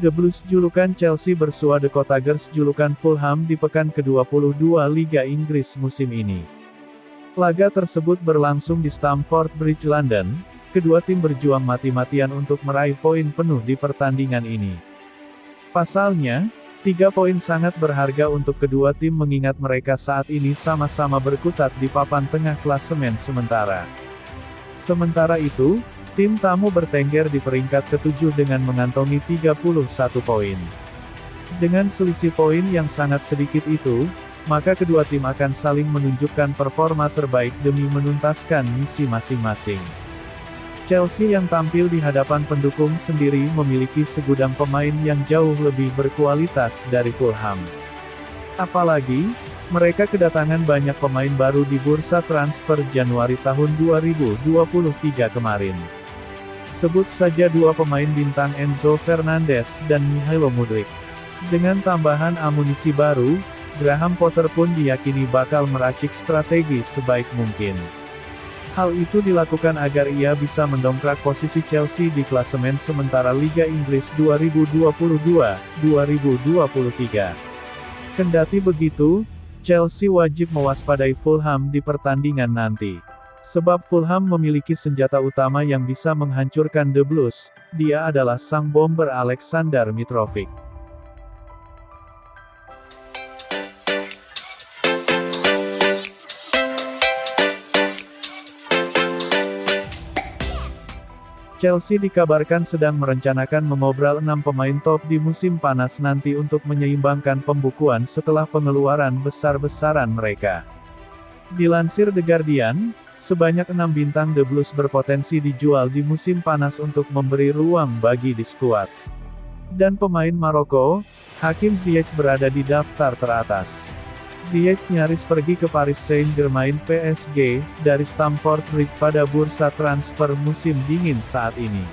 The Blues julukan Chelsea bersua The Cottagers julukan Fulham di pekan ke-22 Liga Inggris musim ini. Laga tersebut berlangsung di Stamford Bridge, London. Kedua tim berjuang mati-matian untuk meraih poin penuh di pertandingan ini. Pasalnya, 3 poin sangat berharga untuk kedua tim mengingat mereka saat ini sama-sama berkutat di papan tengah klasemen sementara. Sementara itu, tim tamu bertengger di peringkat ke-7 dengan mengantongi 31 poin. Dengan selisih poin yang sangat sedikit itu, maka kedua tim akan saling menunjukkan performa terbaik demi menuntaskan misi masing-masing. Chelsea yang tampil di hadapan pendukung sendiri memiliki segudang pemain yang jauh lebih berkualitas dari Fulham. Apalagi, mereka kedatangan banyak pemain baru di bursa transfer Januari tahun 2023 kemarin. Sebut saja 2 pemain bintang Enzo Fernandez dan Michailo Mudryk. Dengan tambahan amunisi baru, Graham Potter pun diyakini bakal meracik strategi sebaik mungkin. Hal itu dilakukan agar ia bisa mendongkrak posisi Chelsea di klasemen sementara Liga Inggris 2022-2023. Kendati begitu, Chelsea wajib mewaspadai Fulham di pertandingan nanti. Sebab Fulham memiliki senjata utama yang bisa menghancurkan The Blues, dia adalah sang bomber Aleksandar Mitrovic. Chelsea dikabarkan sedang merencanakan mengobrol 6 pemain top di musim panas nanti untuk menyeimbangkan pembukuan setelah pengeluaran besar-besaran mereka. Dilansir The Guardian, sebanyak 6 bintang The Blues berpotensi dijual di musim panas untuk memberi ruang bagi di skuad. Dan pemain Maroko, Hakim Ziyech berada di daftar teratas. Ziyech nyaris pergi ke Paris Saint-Germain PSG, dari Stamford Bridge pada bursa transfer musim dingin saat ini.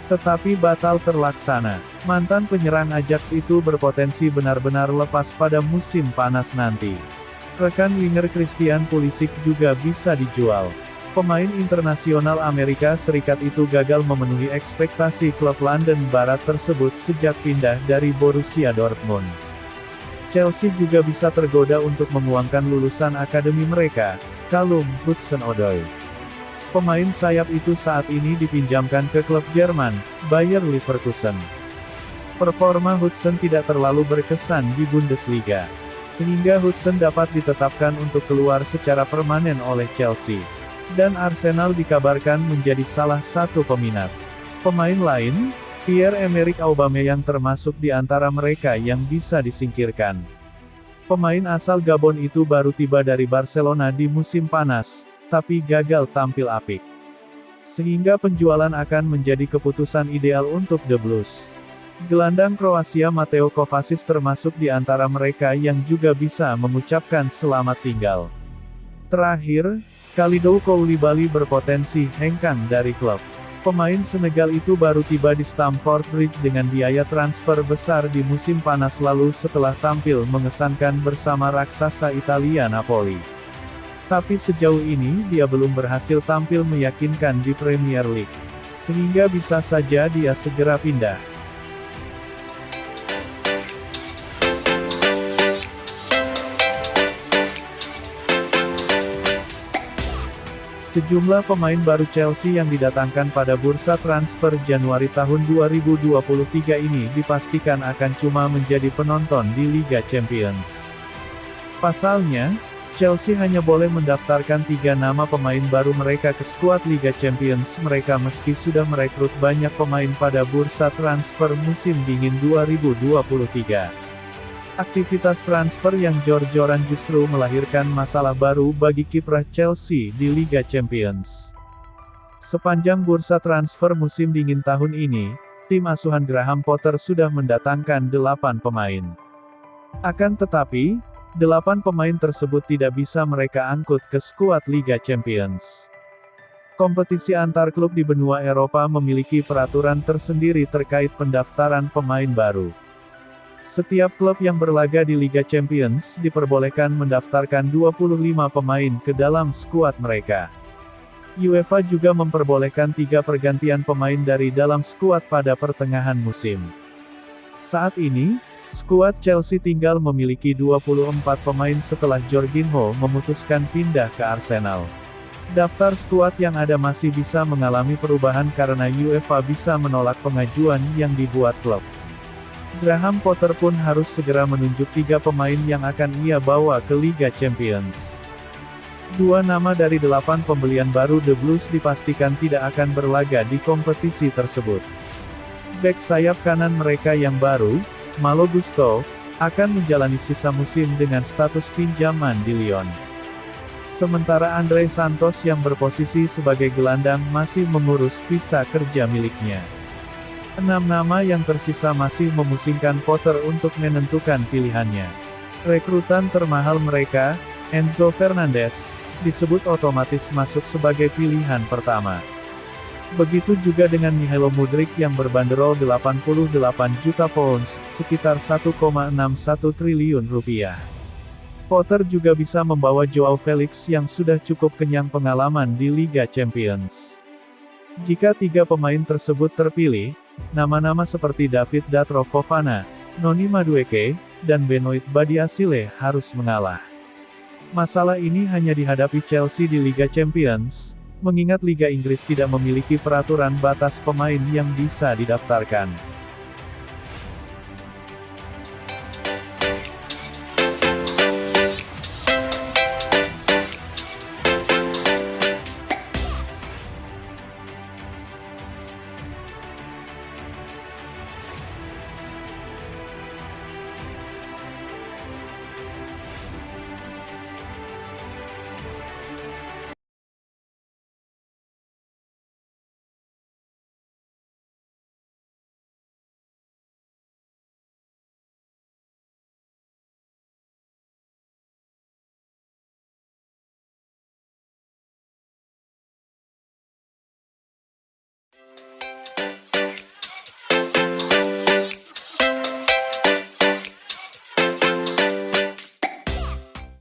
Tetapi batal terlaksana. Mantan penyerang Ajax itu berpotensi benar-benar lepas pada musim panas nanti. Rekan winger Christian Pulisic juga bisa dijual. Pemain internasional Amerika Serikat itu gagal memenuhi ekspektasi klub London Barat tersebut sejak pindah dari Borussia Dortmund. Chelsea juga bisa tergoda untuk menguangkan lulusan akademi mereka, Callum Hudson-Odoi. Pemain sayap itu saat ini dipinjamkan ke klub Jerman, Bayer Leverkusen. Performa Hudson tidak terlalu berkesan di Bundesliga, sehingga Hudson dapat ditetapkan untuk keluar secara permanen oleh Chelsea. Dan Arsenal dikabarkan menjadi salah satu peminat. Pemain lain, Pierre-Emerick Aubameyang termasuk di antara mereka yang bisa disingkirkan. Pemain asal Gabon itu baru tiba dari Barcelona di musim panas, tapi gagal tampil apik. Sehingga penjualan akan menjadi keputusan ideal untuk The Blues. Gelandang Kroasia Mateo Kovacic termasuk di antara mereka yang juga bisa mengucapkan selamat tinggal. Terakhir, Kalidou Koulibaly berpotensi hengkang dari klub. Pemain Senegal itu baru tiba di Stamford Bridge dengan biaya transfer besar di musim panas lalu setelah tampil mengesankan bersama raksasa Italia Napoli. Tapi sejauh ini dia belum berhasil tampil meyakinkan di Premier League. Sehingga bisa saja dia segera pindah. Sejumlah pemain baru Chelsea yang didatangkan pada bursa transfer Januari tahun 2023 ini dipastikan akan cuma menjadi penonton di Liga Champions. Pasalnya, Chelsea hanya boleh mendaftarkan 3 nama pemain baru mereka ke skuad Liga Champions mereka meski sudah merekrut banyak pemain pada bursa transfer musim dingin 2023. Aktivitas transfer yang jor-joran justru melahirkan masalah baru bagi kiprah Chelsea di Liga Champions. Sepanjang bursa transfer musim dingin tahun ini, tim asuhan Graham Potter sudah mendatangkan 8 pemain. Akan tetapi, 8 pemain tersebut tidak bisa mereka angkut ke skuad Liga Champions. Kompetisi antar klub di benua Eropa memiliki peraturan tersendiri terkait pendaftaran pemain baru. Setiap klub yang berlaga di Liga Champions diperbolehkan mendaftarkan 25 pemain ke dalam skuad mereka. UEFA juga memperbolehkan 3 pergantian pemain dari dalam skuad pada pertengahan musim. Saat ini, skuad Chelsea tinggal memiliki 24 pemain setelah Jorginho memutuskan pindah ke Arsenal. Daftar skuad yang ada masih bisa mengalami perubahan karena UEFA bisa menolak pengajuan yang dibuat klub. Graham Potter pun harus segera menunjuk 3 pemain yang akan ia bawa ke Liga Champions. 2 nama dari 8 pembelian baru The Blues dipastikan tidak akan berlaga di kompetisi tersebut. Bek sayap kanan mereka yang baru, Malo Gusto, akan menjalani sisa musim dengan status pinjaman di Lyon. Sementara Andre Santos yang berposisi sebagai gelandang masih mengurus visa kerja miliknya. 6 nama yang tersisa masih memusingkan Potter untuk menentukan pilihannya. Rekrutan termahal mereka, Enzo Fernandez, disebut otomatis masuk sebagai pilihan pertama. Begitu juga dengan Mihailo Mudryk yang berbanderol 88 juta pounds, sekitar 1,61 triliun rupiah. Potter juga bisa membawa Joao Felix yang sudah cukup kenyang pengalaman di Liga Champions. Jika 3 pemain tersebut terpilih, nama-nama seperti David Datro Fofana, Noni Madueke, dan Benoit Badiashile harus mengalah. Masalah ini hanya dihadapi Chelsea di Liga Champions, mengingat Liga Inggris tidak memiliki peraturan batas pemain yang bisa didaftarkan.